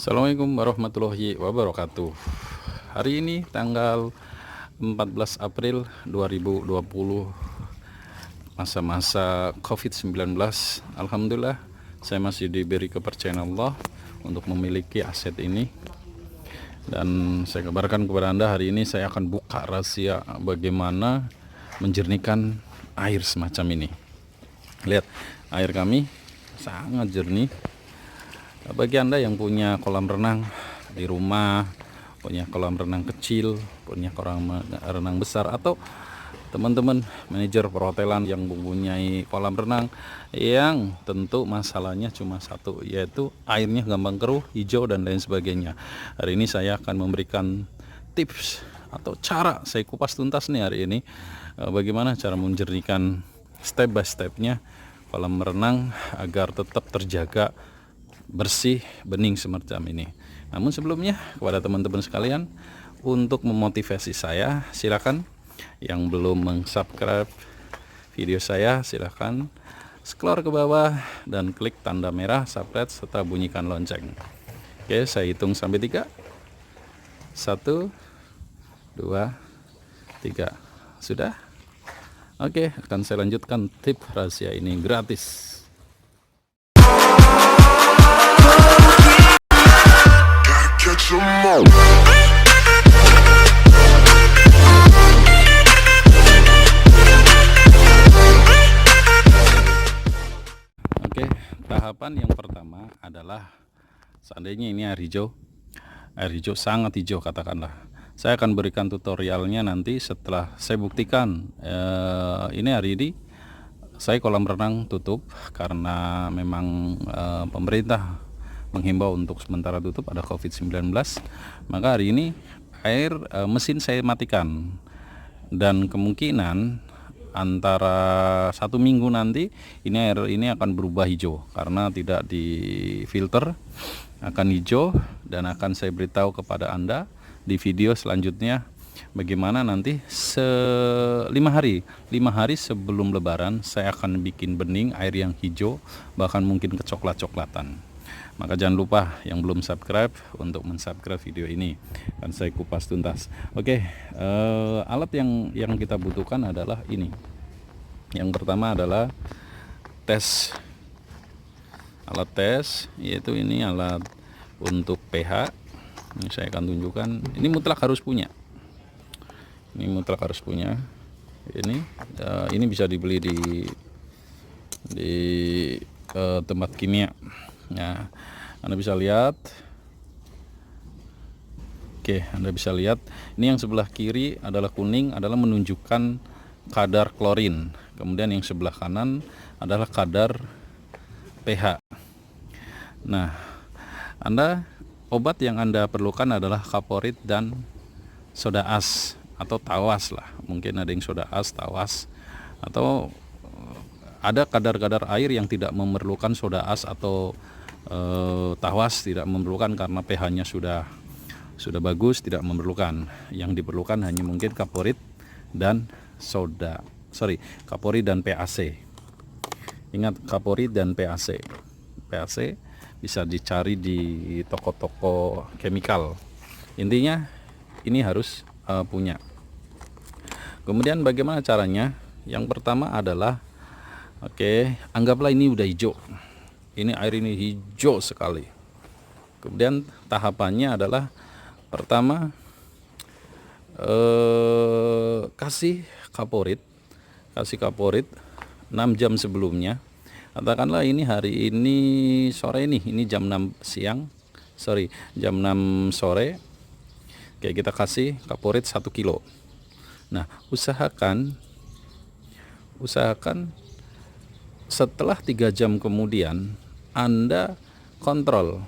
Assalamualaikum warahmatullahi wabarakatuh. Hari ini tanggal 14 April 2020, masa-masa COVID-19. Alhamdulillah saya masih diberi kepercayaan Allah untuk memiliki aset ini. Dan saya kabarkan kepada Anda, hari ini saya akan buka rahasia bagaimana menjernihkan air semacam ini. Lihat, air kami sangat jernih. Bagi Anda yang punya kolam renang di rumah, punya kolam renang kecil, punya kolam renang besar, atau teman-teman manajer perhotelan yang mempunyai kolam renang yang tentu masalahnya cuma satu, yaitu airnya gampang keruh, hijau, dan lain sebagainya. Hari ini saya akan memberikan tips atau cara, saya kupas tuntas nih hari ini, bagaimana cara menjernihkan step by stepnya kolam renang agar tetap terjaga bersih, bening semacam ini. Namun sebelumnya, kepada teman-teman sekalian, untuk memotivasi saya, silakan yang belum mensubscribe video saya, silakan scroll ke bawah dan klik tanda merah subscribe serta bunyikan lonceng. Oke, saya hitung sampai 3. 1, 2, 3. Sudah? Oke, akan saya lanjutkan tip rahasia ini gratis. Oke, tahapan yang pertama adalah, seandainya ini air hijau sangat hijau katakanlah, saya akan berikan tutorialnya nanti setelah saya buktikan. Ini hari ini saya kolam renang tutup karena memang pemerintah menghimbau untuk sementara tutup, ada COVID-19. Maka hari ini air mesin saya matikan, dan kemungkinan antara 1 minggu nanti ini air ini akan berubah hijau karena tidak difilter, akan hijau. Dan akan saya beritahu kepada Anda di video selanjutnya bagaimana nanti 5 hari sebelum lebaran saya akan bikin bening air yang hijau, bahkan mungkin kecoklat-coklatan. Maka jangan lupa yang belum subscribe untuk mensubscribe video ini, dan saya kupas tuntas. Oke, alat yang kita butuhkan adalah ini. Yang pertama adalah alat tes, yaitu ini alat untuk pH. Ini saya akan tunjukkan. Ini mutlak harus punya. Ini bisa dibeli di tempat kimia. Nah, Anda bisa lihat. Oke, Anda bisa lihat. Ini yang sebelah kiri adalah kuning, adalah menunjukkan kadar klorin. Kemudian yang sebelah kanan adalah kadar pH. Nah, obat yang Anda perlukan adalah kaporit dan soda as atau tawas lah. Mungkin ada yang soda as, tawas, atau ada kadar-kadar air yang tidak memerlukan soda as atau tawas, tidak memerlukan karena pH-nya sudah bagus, tidak memerlukan. Yang diperlukan hanya mungkin kaporit dan kaporit dan PAC. Ingat, kaporit dan PAC. PAC bisa dicari di toko-toko chemical. Intinya ini harus punya. Kemudian bagaimana caranya? Yang pertama adalah, anggaplah ini udah hijau. Ini air ini hijau sekali. Kemudian tahapannya adalah, pertama kasih kaporit 6 jam sebelumnya. Katakanlah ini hari ini sore, ini jam 6 sore. Oke, kita kasih kaporit 1 kilo. Nah, usahakan setelah 3 jam kemudian Anda kontrol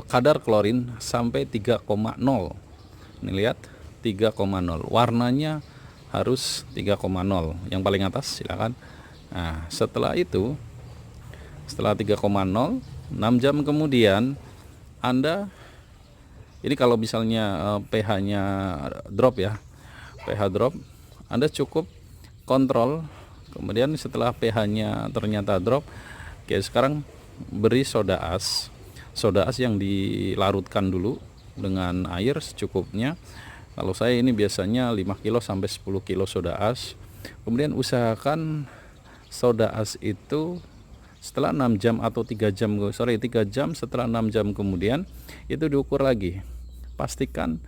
kadar klorin sampai 3,0. Ini lihat, 3,0. Warnanya harus 3,0. Yang paling atas silakan. Nah, setelah 3,0, 6 jam kemudian Anda, ini kalau misalnya pH-nya drop ya, pH drop, Anda cukup kontrol. Kemudian setelah pH-nya ternyata drop, sekarang beri soda as. Soda as yang dilarutkan dulu dengan air secukupnya. Kalau saya ini biasanya 5 kilo sampai 10 kilo soda as. Kemudian usahakan soda as itu setelah 6 jam atau 3 jam, 3 jam setelah 6 jam kemudian itu diukur lagi. Pastikan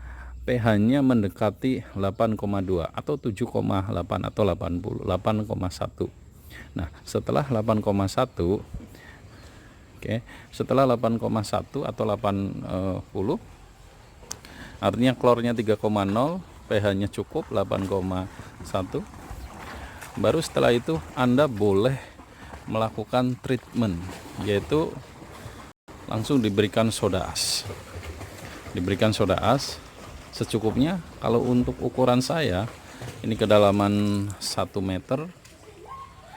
pH-nya mendekati 8,2 atau 7,8 atau 8,1. Nah, setelah 8,1, oke, setelah 8,1 atau 80, artinya klornya 3,0, pH-nya cukup 8,1. Baru setelah itu Anda boleh melakukan treatment, yaitu langsung diberikan soda as. Diberikan soda as secukupnya. Kalau untuk ukuran saya ini kedalaman 1 meter,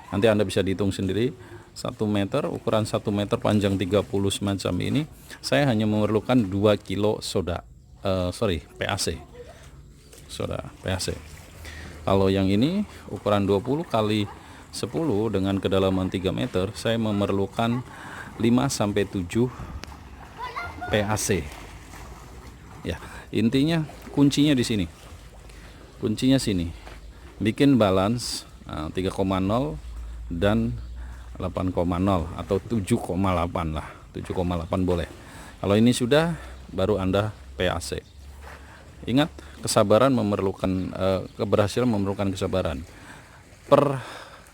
nanti Anda bisa dihitung sendiri. 1 meter, ukuran 1 meter, panjang 30 semacam ini, saya hanya memerlukan 2 kilo PAC, soda PAC. Kalau yang ini ukuran 20 kali 10 dengan kedalaman 3 meter, saya memerlukan 5-7 PAC. Ya, intinya kuncinya di sini. Kuncinya sini. Bikin balance 3,0 dan 8,0 atau 7,8 lah. 7,8 boleh. Kalau ini sudah, baru Anda PAC. Ingat, kesabaran memerlukan keberhasilan memerlukan kesabaran. Per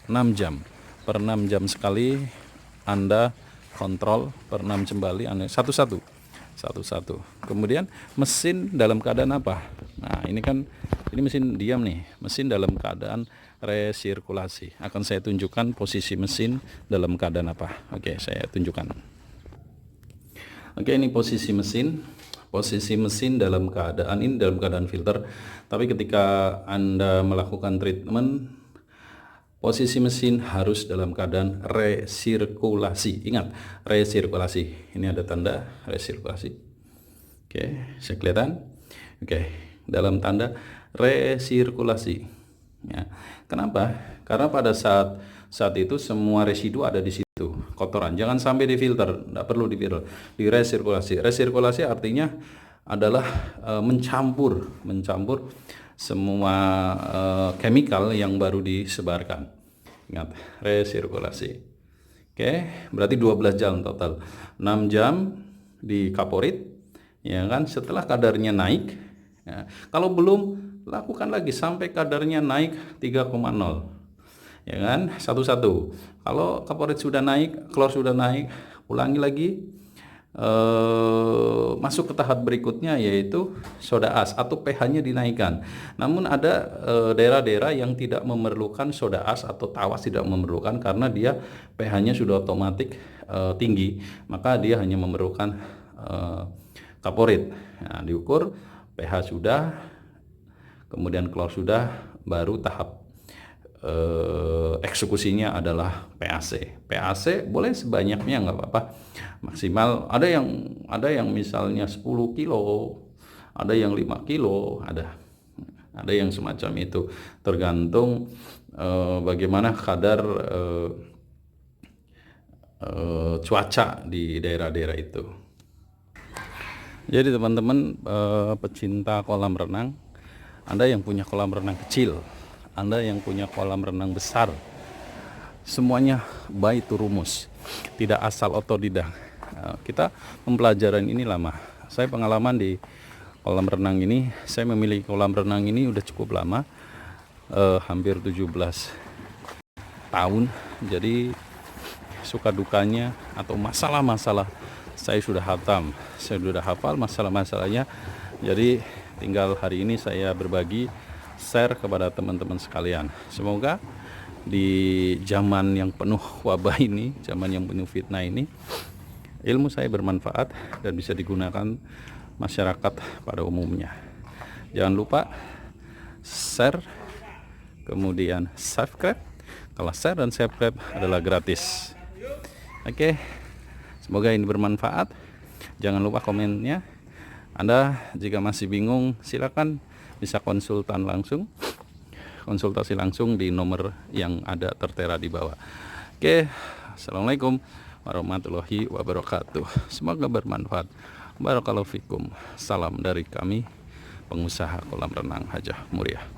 6 jam. Per 6 jam sekali Anda kontrol, per 6 jam kembali Anda satu-satu. Kemudian mesin dalam keadaan apa? Nah, ini mesin diam nih. Mesin dalam keadaan resirkulasi. Akan saya tunjukkan posisi mesin dalam keadaan apa. Oke, saya tunjukkan. Oke, ini posisi mesin. Posisi mesin dalam keadaan ini dalam keadaan filter. Tapi ketika Anda melakukan treatment, posisi mesin harus dalam keadaan resirkulasi. Ingat, resirkulasi. Ini ada tanda resirkulasi. Oke, bisa kelihatan? Oke, dalam tanda resirkulasi. Ya. Kenapa? Karena pada saat itu semua residu ada di situ. Kotoran jangan sampai difilter, tidak perlu difilter. Di resirkulasi. Resirkulasi artinya adalah mencampur semua chemical yang baru disebarkan. Ingat, resirkulasi. Oke, berarti 12 jam total. 6 jam di kaporit, ya kan? Setelah kadarnya naik, ya, kalau belum, lakukan lagi sampai kadarnya naik 3,0. Ya kan? Satu-satu. Kalau kaporit sudah naik, klor sudah naik, ulangi lagi. Masuk ke tahap berikutnya, yaitu soda as atau pH-nya dinaikkan. Namun ada daerah-daerah yang tidak memerlukan soda as atau tawas, tidak memerlukan karena dia pH-nya sudah otomatis tinggi, maka dia hanya memerlukan kaporit. Nah, diukur pH sudah, kemudian klor sudah, baru tahap eksekusinya adalah PAC. PAC boleh sebanyaknya, nggak apa-apa. Maksimal ada yang misalnya 10 kilo, ada yang 5 kilo, ada yang semacam itu, tergantung bagaimana kadar cuaca di daerah-daerah itu. Jadi teman-teman pecinta kolam renang, Anda yang punya kolam renang kecil, Anda yang punya kolam renang besar, semuanya by to rumus, tidak asal otodidak. Kita mempelajari ini lama. Saya pengalaman di kolam renang ini, saya memiliki kolam renang ini udah cukup lama, hampir 17 tahun. Jadi suka dukanya atau masalah-masalah saya sudah hatam, saya sudah hafal masalah-masalahnya. Jadi tinggal hari ini saya berbagi, share kepada teman-teman sekalian. Semoga di zaman yang penuh wabah ini, zaman yang penuh fitnah ini, ilmu saya bermanfaat dan bisa digunakan masyarakat pada umumnya. Jangan lupa share, kemudian subscribe. Kalau share dan subscribe adalah gratis. Oke, semoga ini bermanfaat. Jangan lupa komennya. Anda jika masih bingung, silakan bisa konsultasi langsung di nomor yang ada tertera di bawah. Oke, assalamualaikum warahmatullahi wabarakatuh. Semoga bermanfaat. Barakallahu fikum. Salam dari kami, pengusaha kolam renang Hajah Muria.